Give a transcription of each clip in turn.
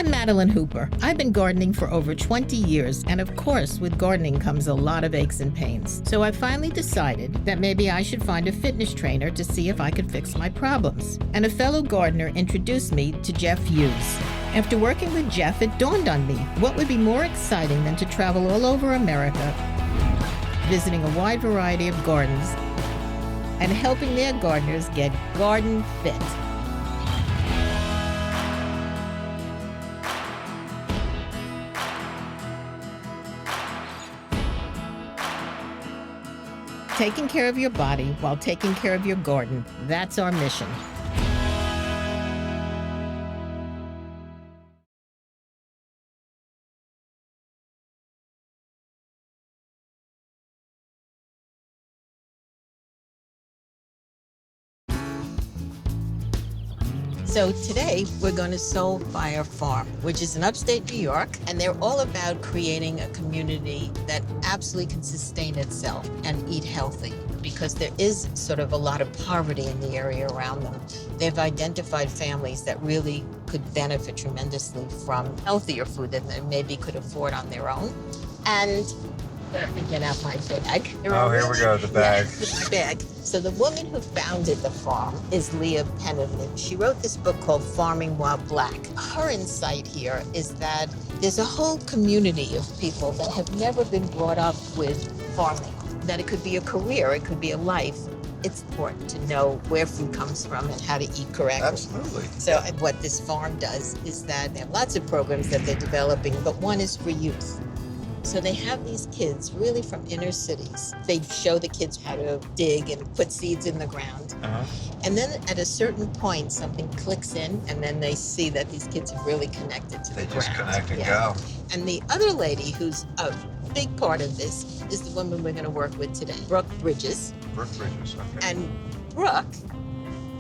I'm Madeline Hooper. I've been gardening for over 20 years, and of course, with gardening comes a lot of aches and pains. So I finally decided that maybe I should find a fitness trainer to see if I could fix my problems. And a fellow gardener introduced me to Jeff Hughes. After working with Jeff, it dawned on me what would be more exciting than to travel all over America, visiting a wide variety of gardens, and helping their gardeners get garden fit. Taking care of your body while taking care of your garden, that's our mission. So today we're going to Soul Fire Farm, which is in upstate New York, and they're all about creating a community that absolutely can sustain itself and eat healthy, because there is sort of a lot of poverty in the area around them. They've identified families that really could benefit tremendously from healthier food that they maybe could afford on their own. And let me get out my bag. Oh, here we go, the bag. Yeah, the bag. So the woman who founded the farm is Leah Penniman. She wrote this book called Farming While Black. Her insight here is that there's a whole community of people that have never been brought up with farming, that it could be a career, it could be a life. It's important to know where food comes from and how to eat correctly. Absolutely. So what this farm does is that they have lots of programs that they're developing, but one is for youth. So they have these kids really from inner cities. They show the kids how to dig and put seeds in the ground. And then at a certain point, something clicks in, and then they see that these kids have really connected to the ground. They just connect and go. And the other lady who's a big part of this is the woman we're going to work with today, Brooke Bridges. Brooke Bridges, okay. And Brooke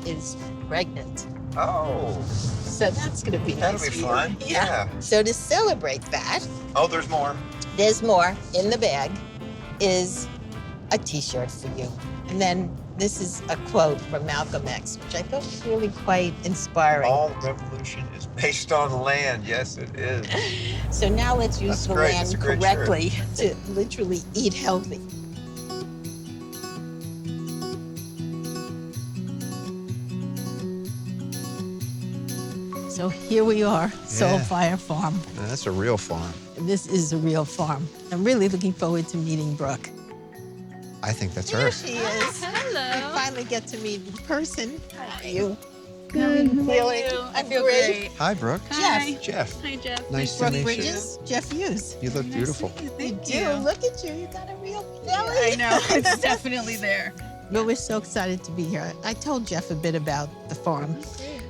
is pregnant. Oh. So that's going to be nice. That'll be fun. Yeah. So to celebrate that, Oh, there's more. there's more in the bag, is a t-shirt for you. And then this is a quote from Malcolm X, which I thought was really quite inspiring. All revolution is based on land. Yes, it is. So now let's use That's the great. land That's a great correctly to literally eat healthy. So here we are, Soul Fire Farm. That's a real farm. This is a real farm. I'm really looking forward to meeting Brooke. I think that's There her. she is. Hello. We finally get to meet in person. How are you? Good. Feeling? I feel great. great. Hi, Brooke. Hi. Jeff. Hi, Jeff. Nice to Brooke meet you. Bridges, Jeff Hughes. You look beautiful. Thank You you. do. Look at you. You got a real belly. I know. It's definitely there. But we're so excited to be here. I told Jeff a bit about the farm,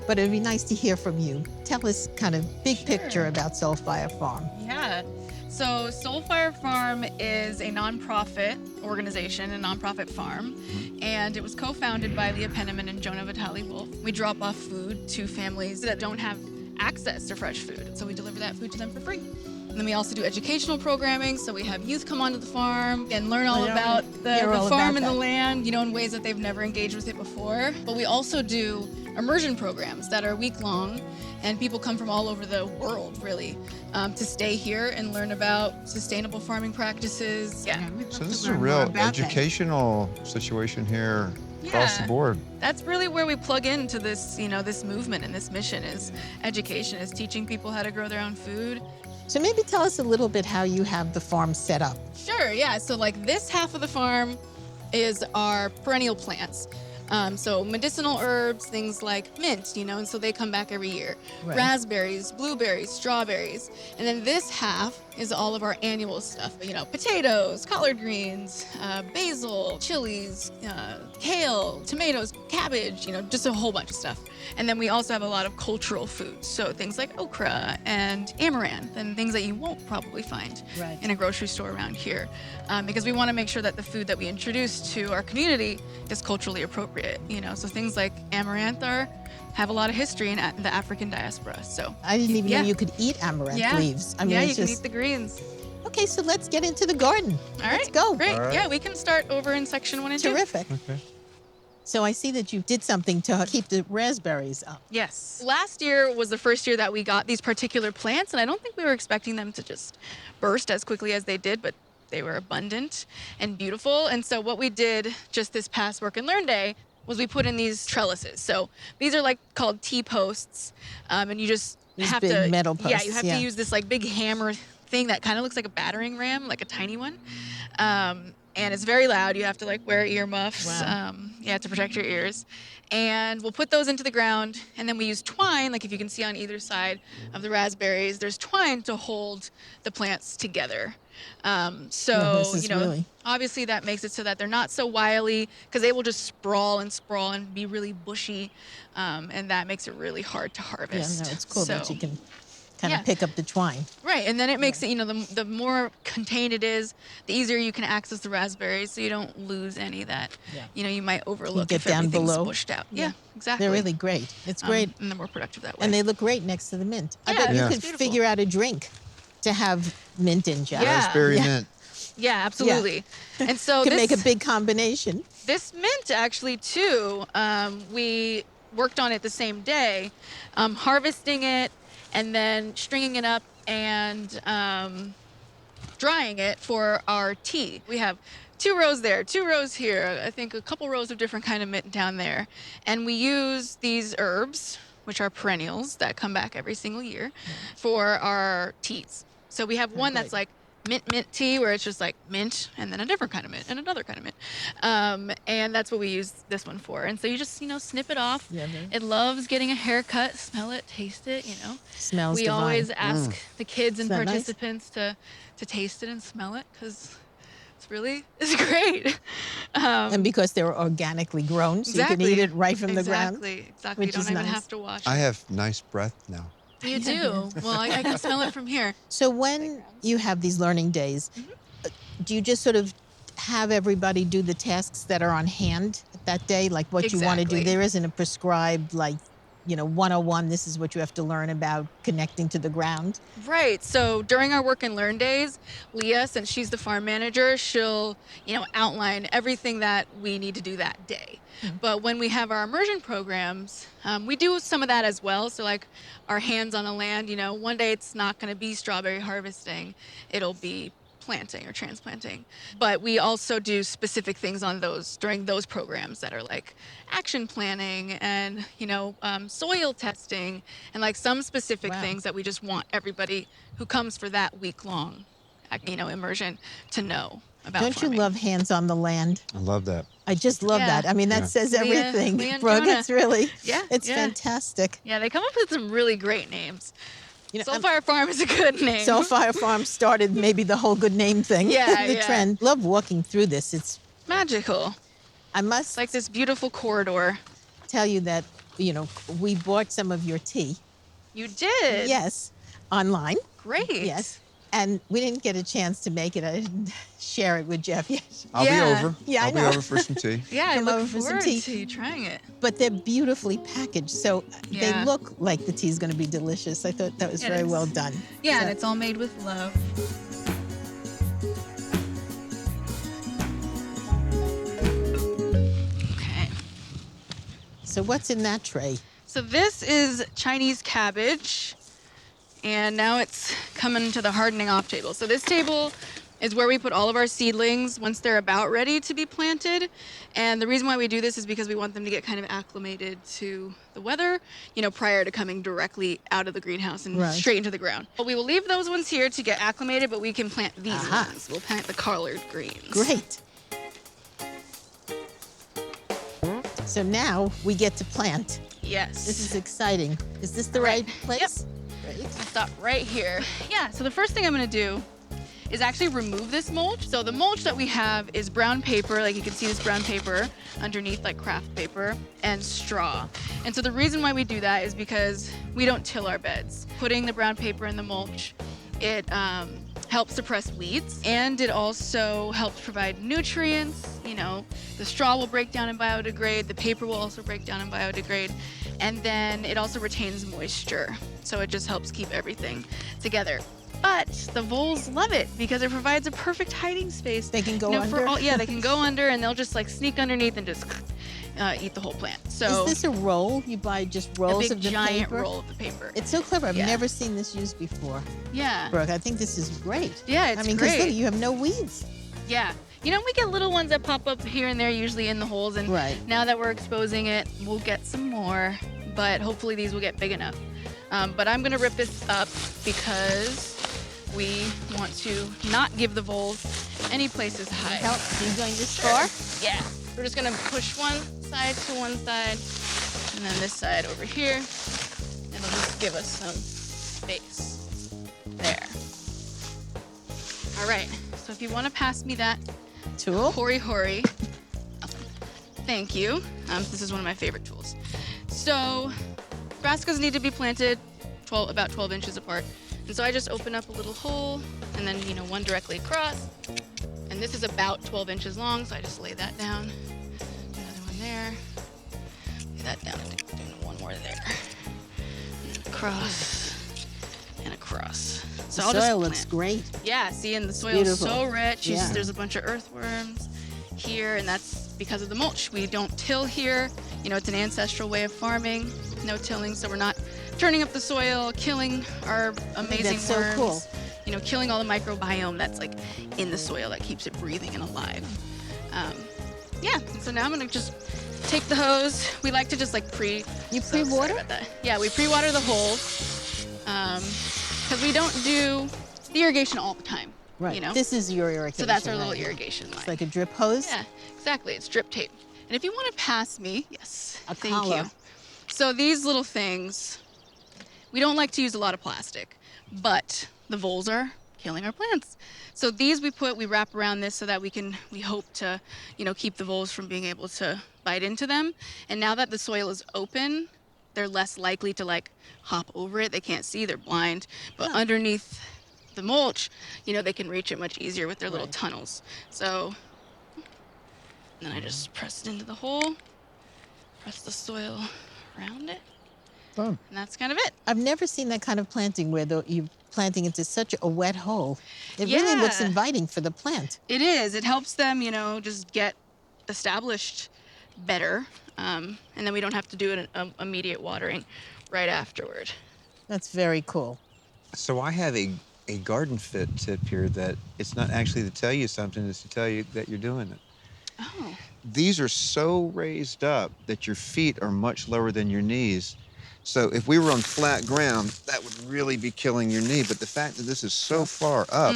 but it'd be nice to hear from you. Tell us kind of big picture about Soul Fire Farm. Yeah. So Soul Fire Farm is a nonprofit organization, a nonprofit farm, and it was co-founded by Leah Penniman and Jonah Vitale-Wolf. We drop off food to families that don't have access to fresh food, so we deliver that food to them for free. And then we also do educational programming, so we have youth come onto the farm and learn all about the farm and the land, in ways that they've never engaged with it before. But we also do immersion programs that are week-long, and people come from all over the world, really, to stay here and learn about sustainable farming practices. Yeah. So this is a real educational situation here across the board. That's really where we plug into this, this movement and this mission is education, is teaching people how to grow their own food. So maybe tell us a little bit how you have the farm set up. Sure, yeah. So like this half of the farm is our perennial plants. So medicinal herbs, things like mint, and so they come back every year. Right. Raspberries, blueberries, strawberries. And then this half is all of our annual stuff, potatoes, collard greens, basil, chilies, kale, tomatoes, cabbage, just a whole bunch of stuff. And then we also have a lot of cultural foods, so things like okra and amaranth and things that you won't probably find in a grocery store around here, because we want to make sure that the food that we introduce to our community is culturally appropriate, so things like amaranth have a lot of history in the African diaspora. So I didn't even know you could eat amaranth leaves. I mean, you can eat the greens. Okay, so let's get into the garden. All right, Let's go. Great. All right. Yeah, we can start over in section 1 and 2. Terrific. Okay. So I see that you did something to keep the raspberries up. Yes. Last year was the first year that we got these particular plants, and I don't think we were expecting them to just burst as quickly as they did, but they were abundant and beautiful. And so what we did just this past work and learn day was we put in these trellises. So these are like called T-posts, and you just These have big to metal posts, yeah, you have yeah. to use this like big hammer thing that kind of looks like a battering ram, like a tiny one. And it's very loud. You have to like wear earmuffs, Wow. to protect your ears. And we'll put those into the ground, and then we use twine, like if you can see on either side of the raspberries, there's twine to hold the plants together. This is really- Obviously that makes it so that they're not so wily, because they will just sprawl and be really bushy, and that makes it really hard to Yeah, harvest. no, it's cool that So- you can kind Yeah. of pick up the twine. Right, and then it makes it, the more contained it is, the easier you can access the raspberries, so you don't lose any that, Yeah. You might overlook get if down everything's below. bushed out. Yeah. Yeah, exactly. They're really great. It's great. And they're more productive that way. And they look great next to the mint. I Yeah, bet you Yeah. could it's beautiful. figure out a drink to have mint in, Jeff. Yeah. Raspberry Yeah. mint. Yeah, absolutely. And so Could this, make a big combination. this mint actually too, we worked on it the same day, harvesting it and then stringing it up and drying it for our tea. We have 2 rows there, 2 rows here, I think a couple rows of different kind of mint down there. And we use these herbs, which are perennials that come back every single year, for our teas. So we have one that's like mint tea, where it's just like mint and then a different kind of mint and another kind of mint. And that's what we use this one for. And so you just, snip it off. Yeah, man. It loves getting a haircut, smell it, taste it, Smells We divine. always ask the kids and Isn't that nice? participants to taste it and smell it, because it's great. And because they're organically grown, so you can eat it right from the ground. Exactly. You which don't is even nice. have to wash I it. have nice breath now. You do. Well, I can smell it from here. So when you have these learning days, do you just sort of have everybody do the tasks that are on hand that day, like what you want to do? Exactly. There isn't a prescribed, 101, this is what you have to learn about connecting to the ground. Right. So during our work and learn days, Leah, since she's the farm manager, she'll, outline everything that we need to do that day. But when we have our immersion programs, we do some of that as well. So like our hands on the land, one day it's not going to be strawberry harvesting. It'll be planting or transplanting. But we also do specific things on those during those programs that are like action planning and, soil testing and like some specific Wow. things that we just want everybody who comes for that week-long, immersion to know about Don't farming. you love hands on the land? I love that. I just love Yeah. that. I mean, that Yeah. says Leah- everything, Leah and Brooke. Jonah. It's really, Yeah, it's yeah. fantastic. Yeah, they come up with some really great names. I'm- Soulfire Farm is a good name. Soulfire Farm started maybe the whole good name thing, Yeah, the yeah. trend. Love walking through this. It's, Magical. I must It's like this beautiful corridor. tell you that, we bought some of your tea. You did? Yes, online. Great. Yes. And we didn't get a chance to make it. I didn't share it with Jeff yet. I'll Yeah. be over. Yeah, I I'll be know. over for some tea. Yeah, I Come look over for some forward tea. to you trying it. But they're beautifully packaged. So they Yeah. look like the tea's going to be delicious. I thought that was It very is. well done. Yeah, So- and it's all made with love. Okay. So what's in that tray? So this is Chinese cabbage, and now it's coming to the hardening off table. So this table is where we put all of our seedlings once they're about ready to be planted. And the reason why we do this is because we want them to get kind of acclimated to the weather, prior to coming directly out of the greenhouse and Right. straight into the ground. But we will leave those ones here to get acclimated, but we can plant these Aha. ones. We'll plant the collard greens. Great. So now we get to plant. Yes. This is exciting. Is this the right place? Great. I'll stop right here. Yeah, so the first thing I'm gonna do is actually remove this mulch. So the mulch that we have is brown paper, like you can see this brown paper underneath, like craft paper, and straw. And so the reason why we do that is because we don't till our beds. Putting the brown paper in the mulch, it helps suppress weeds, and it also helps provide nutrients. The straw will break down and biodegrade, the paper will also break down and biodegrade, and then it also retains moisture. So it just helps keep everything together. But the voles love it because it provides a perfect hiding space. They can go under? Yeah, they can go under, and they'll just like sneak underneath and just eat the whole plant. So is this a roll? You buy just rolls a of big the giant paper? roll of the paper. It's so clever. I've Yeah. never seen this used before. Yeah. Brooke, I think this is great. Yeah, it's I mean, because great. you have no weeds. Yeah. You know, we get little ones that pop up here and there, usually in the holes. And Right. now that we're exposing it, we'll get some more. But hopefully these will get big enough. But I'm going to rip this up because we want to not give the voles any places to hide. Help. Are you doing this Sure. far? Yeah. We're just going to push one side to one side and then this side over here. It'll just give us some space. There. All right. So if you want to pass me that Tool? Hori. Thank you. This is one of my favorite tools. So brassicas need to be planted about 12 inches apart. And so I just open up a little hole and then, one directly across. And this is about 12 inches long, so I just lay that down. Another one there. Lay that down and do one more there. And across and across. So The I'll just soil plant. looks great. Yeah, see, and the soil is Beautiful. so rich. Yeah. There's a bunch of earthworms here, and that's because of the mulch. We don't till here. It's an ancestral way of farming. No tilling, so we're not turning up the soil, killing our amazing That's so worms. cool. Killing all the microbiome that's like in the soil that keeps it breathing and alive. Yeah, and so now I'm gonna just take the hose. We like to just like You sorry pre-water? about that. Yeah, we pre-water the hole because we don't do the irrigation all the time. Right. You know? This is your irrigation. So that's our right little here. irrigation line. It's like a drip hose? Yeah, exactly. It's drip tape. And if you want to pass me, yes, A thank collar. you. So these little things, we don't like to use a lot of plastic, but the voles are killing our plants. So these we wrap around this so that we hope to, keep the voles from being able to bite into them. And now that the soil is open, they're less likely to like hop over it. They can't see, they're blind. But underneath the mulch, they can reach it much easier with their little tunnels. So, and then I just press it into the hole, press the soil around it, Done. and that's kind of it. I've never seen that kind of planting where you're planting into such a wet hole. It really looks Yeah. inviting for the plant. It is. It helps them, just get established better, and then we don't have to do an immediate watering right afterward. That's very cool. So I have a GardenFit tip here that it's not actually to tell you something, it's to tell you that you're doing it. Oh. These are so raised up that your feet are much lower than your knees. So if we were on flat ground, that would really be killing your knee. But the fact that this is so far up,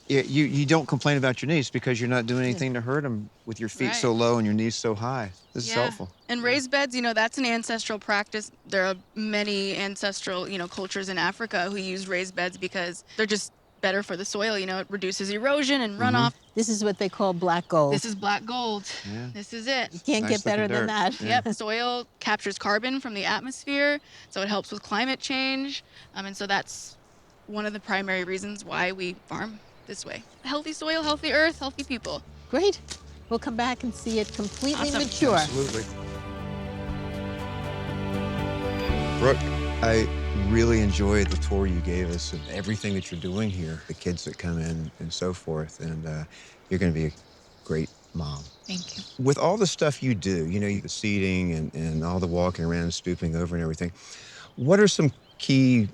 you don't complain about your knees because you're not doing anything to hurt them with your feet so Right. low and your knees so high. This is Yeah. helpful. And raised beds, that's an ancestral practice. There are many ancestral, cultures in Africa who use raised beds because they're just better for the soil. It reduces erosion and runoff. This is what they call black gold. This is black gold. Yeah. This is it. Can't Nice get better looking than dirt. that. Yeah. Yep, soil captures carbon from the atmosphere, so it helps with climate change. And so that's one of the primary reasons why we farm this way. Healthy soil, healthy earth, healthy people. Great. We'll come back and see it completely Awesome. mature. Absolutely. Brooke, I really enjoyed the tour you gave us of everything that you're doing here, the kids that come in and so forth, and you're going to be a great mom. Thank you. With all the stuff you do, the seeding and all the walking around, stooping over and everything, what are some key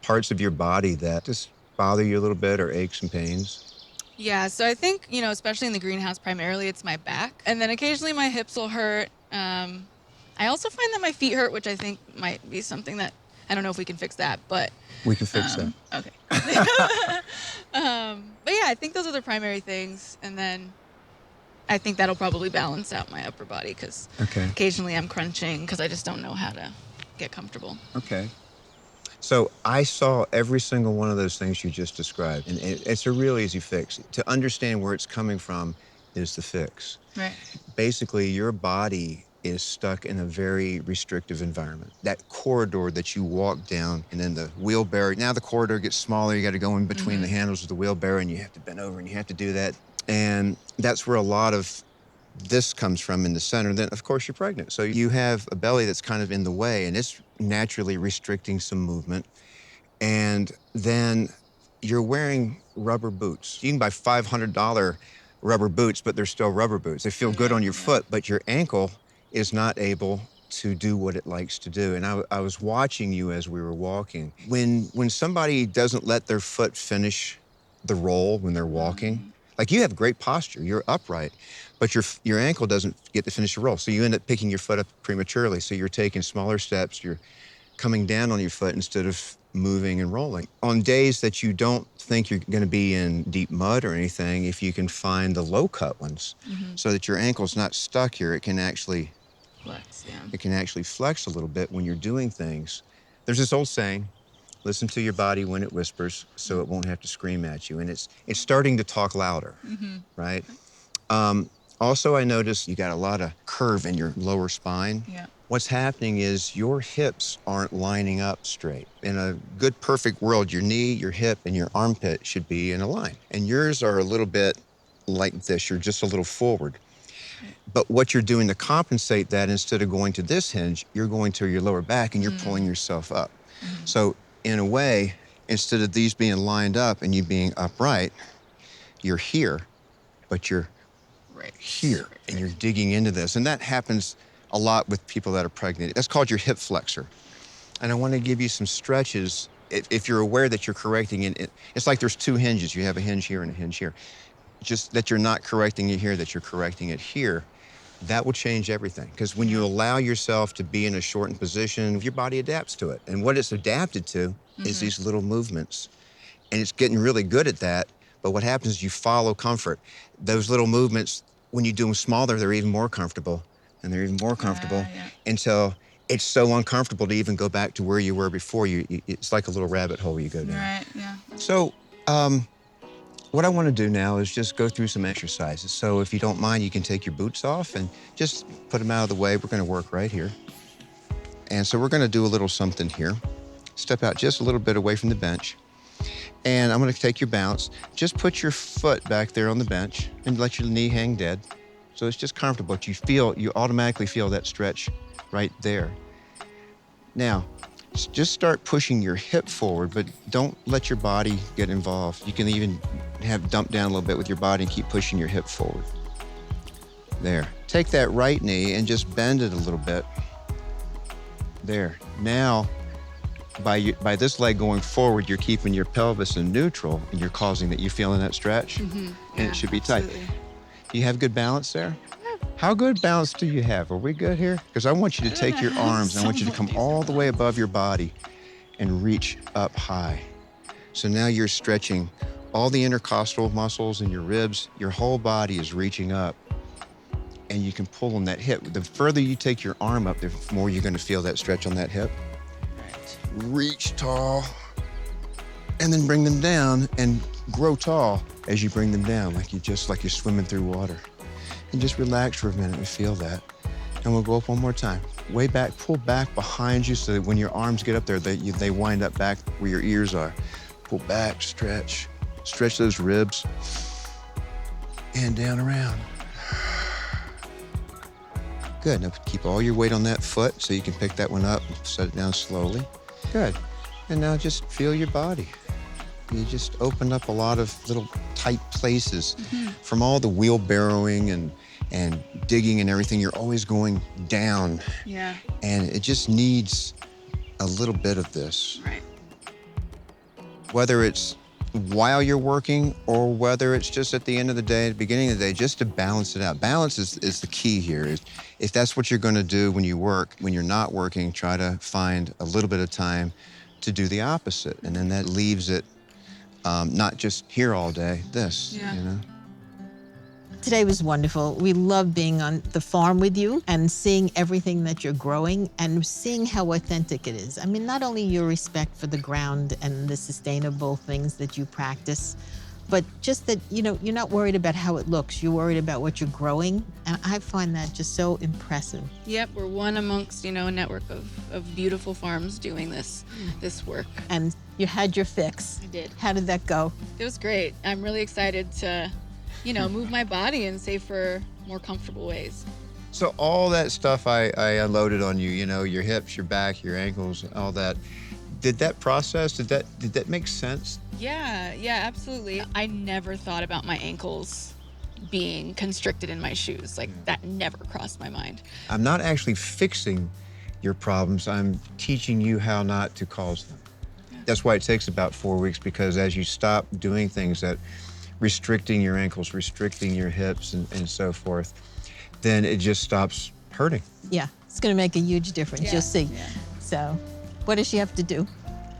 parts of your body that just bother you a little bit or aches and pains? Yeah, so I think, especially in the greenhouse, primarily it's my back. And then occasionally my hips will hurt. I also find that my feet hurt, which I think might be something that, I don't know if we can fix that, but... We can fix that. Okay. But yeah, I think those are the primary things. And then I think that'll probably balance out my upper body because Okay. occasionally I'm crunching because I just don't know how to get comfortable. Okay. So I saw every single one of those things you just described, and it's a real easy fix. To understand where it's coming from is the fix. Right. Basically, your body is stuck in a very restrictive environment. That corridor that you walk down, and then the wheelbarrow, now the corridor gets smaller, you got to go in between the handles of the wheelbarrow, and you have to bend over, and you have to do that. And that's where a lot of this comes from in the center. Then, of course, you're pregnant. So you have a belly that's kind of in the way, and it's naturally restricting some movement. And then you're wearing rubber boots. You can buy $500 rubber boots, but they're still rubber boots. They feel good on your foot, but your ankle is not able to do what it likes to do. And I was watching you as we were walking. When somebody doesn't let their foot finish the roll when they're walking, like you have great posture, you're upright, but your ankle doesn't get to finish the roll. So you end up picking your foot up prematurely. So you're taking smaller steps, you're coming down on your foot instead of moving and rolling. On days that you don't think you're gonna be in deep mud or anything, if you can find the low cut ones so that your ankle's not stuck here, it can actually Flex, yeah. it can actually flex a little bit when you're doing things. There's this old saying, listen to your body when it whispers so it won't have to scream at you. And it's starting to talk louder, right? Also, I noticed you got a lot of curve in your lower spine. Yeah. What's happening is your hips aren't lining up straight. In a good, perfect world, your knee, your hip, and your armpit should be in a line. And yours are a little bit like this. You're just a little forward. But what you're doing to compensate that, instead of going to this hinge, you're going to your lower back and you're pulling yourself up. So in a way, instead of these being lined up and you being upright, you're here, but you're here and you're digging into this. And that happens a lot with people that are pregnant. That's called your hip flexor. And I want to give you some stretches. If you're aware that you're correcting it, it's like there's two hinges. You have a hinge here and a hinge here. Just that you're not correcting it here, that you're correcting it here, that will change everything. Because when you allow yourself to be in a shortened position, your body adapts to it. And what it's adapted to is these little movements. And it's getting really good at that. But what happens is you follow comfort. Those little movements, when you do them smaller, they're even more comfortable. And they're even more comfortable until it's so uncomfortable to even go back to where you were before. It's like a little rabbit hole you go down. Right, yeah. So, what I want to do now is just go through some exercises. So if you don't mind, you can take your boots off and just put them out of the way. We're going to work right here. And so we're going to do a little something here. Step out just a little bit away from the bench. And I'm going to take your bounce. Just put your foot back there on the bench and let your knee hang dead. So it's just comfortable. You automatically feel that stretch right there. Now, just start pushing your hip forward, but don't let your body get involved. You can even dump down a little bit with your body and keep pushing your hip forward. There. Take that right knee and just bend it a little bit. There. Now, by this leg going forward, you're keeping your pelvis in neutral, and you're causing that. You feeling that stretch? And it should be tight. Absolutely. Do you have good balance there? How good balance do you have? Are we good here? Because I want you to take your arms, and I want you to come all the way above your body and reach up high. So now you're stretching all the intercostal muscles in your ribs. Your whole body is reaching up, and you can pull on that hip. The further you take your arm up, the more you're going to feel that stretch on that hip. Reach tall, and then bring them down, and grow tall as you bring them down, like you're swimming through water. And just relax for a minute and feel that. And we'll go up one more time. Way back, pull back behind you so that when your arms get up there, they wind up back where your ears are. Pull back, stretch. Stretch those ribs. And down around. Good. Now keep all your weight on that foot so you can pick that one up and set it down slowly. Good. And now just feel your body. You just open up a lot of little tight places from all the wheelbarrowing and digging and everything. You're always going down. Yeah. And it just needs a little bit of this. Right. Whether it's while you're working or whether it's just at the end of the day, at the beginning of the day, just to balance it out. Balance is the key here. If that's what you're going to do when you work, when you're not working, try to find a little bit of time to do the opposite. And then that leaves it not just here all day, you know? Today was wonderful. We love being on the farm with you and seeing everything that you're growing and seeing how authentic it is. I mean, not only your respect for the ground and the sustainable things that you practice, but just that, you're not worried about how it looks. You're worried about what you're growing. And I find that just so impressive. Yep, we're one amongst, a network of beautiful farms doing this work. And you had your fix. I did. How did that go? It was great. I'm really excited to, move my body and save for more comfortable ways. So all that stuff I unloaded on you, your hips, your back, your ankles, all that, Did that process, did that make sense? Yeah, absolutely. I never thought about my ankles being constricted in my shoes. Like, that never crossed my mind. I'm not actually fixing your problems. I'm teaching you how not to cause them. That's why it takes about 4 weeks, because as you stop doing things that restricting your ankles, restricting your hips, and so forth, then it just stops hurting. Yeah, it's going to make a huge difference. You'll see. Yeah. So, what does she have to do?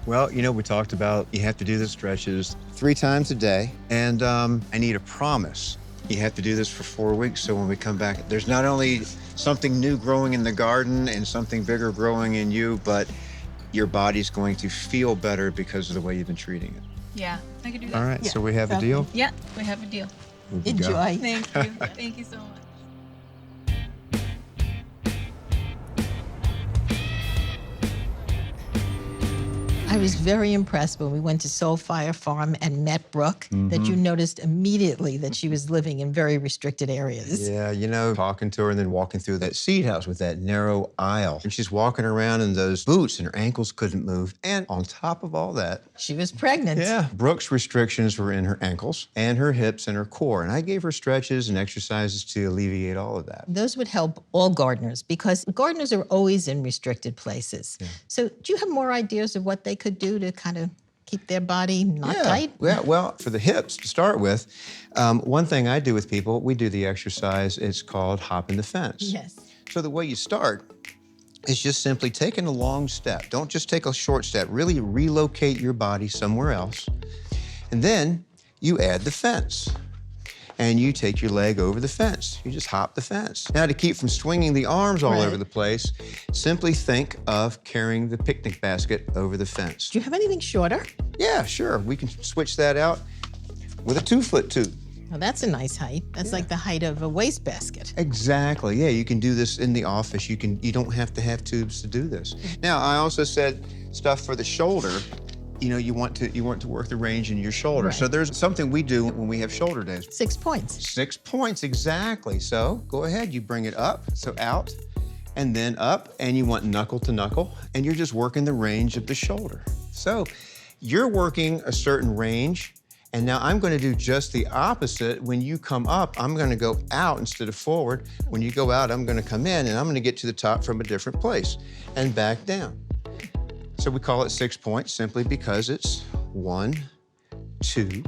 Well, you know, we talked about you have to do the stretches 3 times a day, and I need a promise. You have to do this for 4 weeks, so when we come back, there's not only something new growing in the garden and something bigger growing in you, but your body's going to feel better because of the way you've been treating it. Yeah, I could do that. All right, Yeah, so we have a deal? Yeah, we have a deal. We can go. Enjoy. Thank you. Thank you so much. I was very impressed when we went to Soulfire Farm and met Brooke, that you noticed immediately that she was living in very restricted areas. Yeah, you know, talking to her and then walking through that seed house with that narrow aisle. And she's walking around in those boots and her ankles couldn't move. And on top of all that, She was pregnant. yeah, Brooke's restrictions were in her ankles and her hips and her core. And I gave her stretches and exercises to alleviate all of that. Those would help all gardeners because gardeners are always in restricted places. So do you have more ideas of what they could do to kind of keep their body not tight? Yeah, well, for the hips to start with, one thing I do with people, we do the exercise, it's called hopping the fence. Yes. So the way you start is just simply taking a long step. Don't just take a short step. Really relocate your body somewhere else. And then you add the fence. And you take your leg over the fence. You just hop the fence. Now, to keep from swinging the arms all Right. over the place, simply think of carrying the picnic basket over the fence. Do you have anything shorter? Yeah, sure. We can switch that out with a 2-foot tube. Well, that's a nice height. That's like the height of a wastebasket. Exactly. Yeah, you can do this in the office. You don't have to have tubes to do this. Now, I also said stuff for the shoulder. You know, you want to work the range in your shoulder. Right. So there's something we do when we have shoulder days. 6 points. 6 points, exactly. So go ahead, you bring it up, so out, and then up, and you want knuckle to knuckle, and you're just working the range of the shoulder. So you're working a certain range, and now I'm gonna do just the opposite. When you come up, I'm gonna go out instead of forward. When you go out, I'm gonna come in, and I'm gonna get to the top from a different place, and back down. So we call it 6 points simply because it's 1, 2,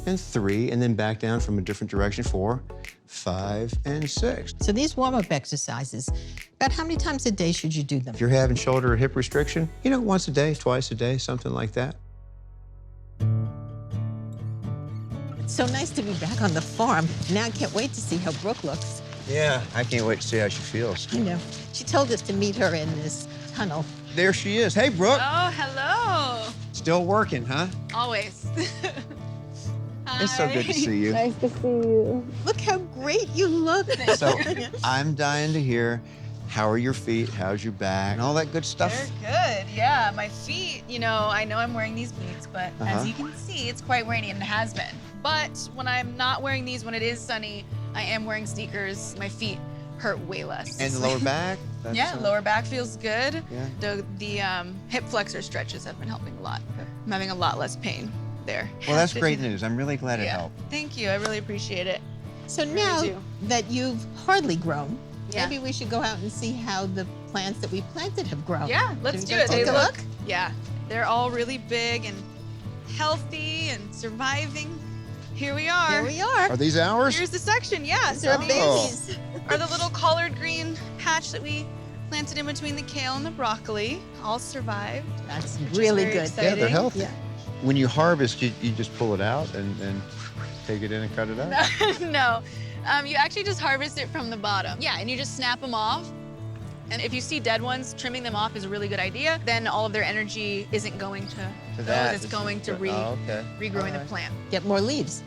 and 3, and then back down from a different direction, 4, 5, and 6. So these warm-up exercises, about how many times a day should you do them? If you're having shoulder or hip restriction, you know, once a day, twice a day, something like that. It's so nice to be back on the farm. Now I can't wait to see how Brooke looks. Yeah, I can't wait to see how she feels. I know. She told us to meet her in this tunnel. There she is. Hey, Brooke. Oh, hello. Still working, huh? Always. It's so good to see you. Nice to see you. Look how great you look. So I'm dying to hear, how are your feet? How's your back? And all that good stuff. They're good, yeah. My feet, you know I'm wearing these boots, but as you can see, it's quite rainy and it has been. But when I'm not wearing these, when it is sunny, I am wearing sneakers. My feet hurt way less. And the lower back? That's, Yeah, lower back feels good. Yeah. The hip flexor stretches have been helping a lot. I'm having a lot less pain there. Well, that's great news. I'm really glad it Yeah. helped. Thank you. I really appreciate it. So really now do. that you've hardly grown, Yeah. maybe we should go out and see how the plants that we planted have grown. Yeah, let's Should do we go it. take They a look- look? Yeah, they're all really big and healthy and surviving. Here we are. Here we are. Are these ours? Here's the section, yeah. These are these babies. are the little collard green patch that we planted in between the kale and the broccoli. All survived. That's which is really very good. exciting. Yeah, they're healthy. Yeah. When you harvest, you just pull it out and take it in and cut it out? No, you actually just harvest it from the bottom. Yeah, and you just snap them off. And if you see dead ones, trimming them off is a really good idea. Then all of their energy isn't going to those, it's going to regrowing the plant. Get more leaves.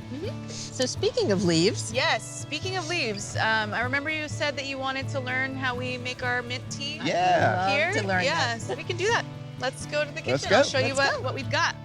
So speaking of leaves, Yes, speaking of leaves, I remember you said that you wanted to learn how we make our mint tea. Yeah. Love Here? to learn yeah, that. so we can do that. Let's go to the kitchen. Let's go. I'll show you Let's go. what we've got.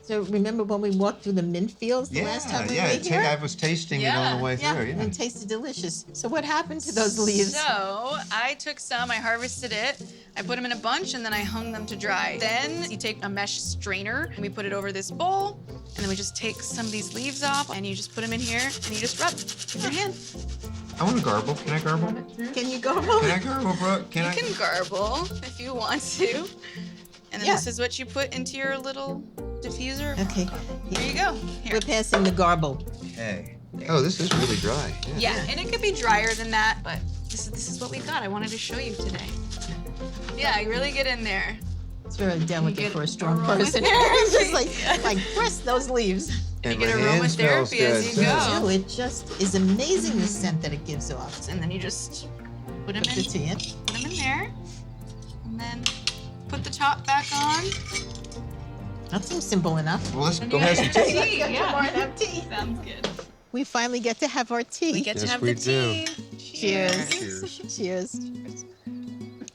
So remember when we walked through the mint fields the last time we were here? I was tasting it on the way through. And it tasted delicious. So what happened to those leaves? So I took some, I harvested it, I put them in a bunch, and then I hung them to dry. Then you take a mesh strainer, and we put it over this bowl, and then we just take some of these leaves off, and you just put them in here, and you just rub with your hand. I want to garble. Can I garble? Can you garble? Can I garble, Brooke? You can garble if you want to. And then this is what you put into your little diffuser. Okay. Here you go. Here. We're passing the garble. Okay. Oh, this is really dry. Yeah, and it could be drier than that, but this is what we got. I wanted to show you today. Yeah, you really get in there. It's very delicate get for a strong aromatherapy. person. It's just like press those leaves. And you get aromatherapy as you go. Too. It just is amazing the scent that it gives off. And then you just put them Put the tea in. in there, and then put the top back on. That seems simple enough. Well, let's go have some tea. Tea, yeah. Have tea. Sounds good. We finally get to have our tea. We get to Yes, have we the tea. Cheers. Cheers. Cheers.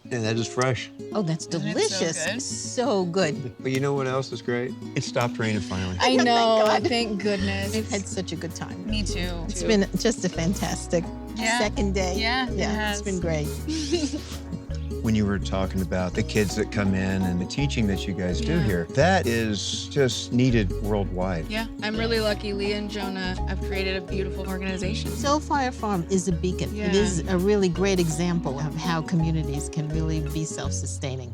Yeah, that is fresh. Oh, that's Isn't it so delicious. good? So good. But you know what else is great? It stopped raining finally. I know. God. Thank goodness. We've had such a good time. Me too. It's been just a fantastic second day. Yeah, it has. It's been great. When you were talking about the kids that come in and the teaching that you guys do here, that is just needed worldwide. Yeah, I'm really lucky. Leah and Jonah have created a beautiful organization. Soulfire Farm is a beacon. Yeah. It is a really great example of how communities can really be self-sustaining.